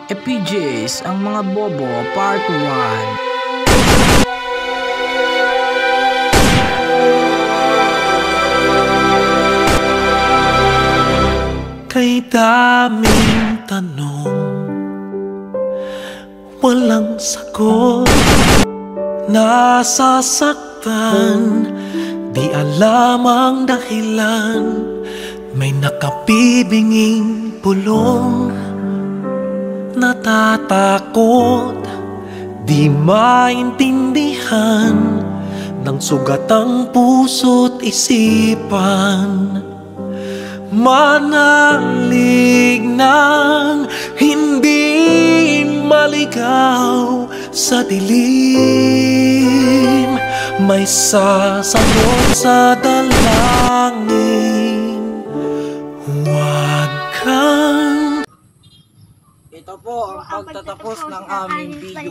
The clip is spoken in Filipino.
FPJs, ang mga bobo, part 1. Kay daming tanong, walang sagot. Nasasaktan, di alam ang dahilan. May nakabibinging pulong, natatakot, di maintindihan ng sugat ang puso't isipan. Manalig ng hindi maligaw sa dilim, may sasagot sa dalangin. Huwag kang... Ito po ang pagtatapos ng aming video.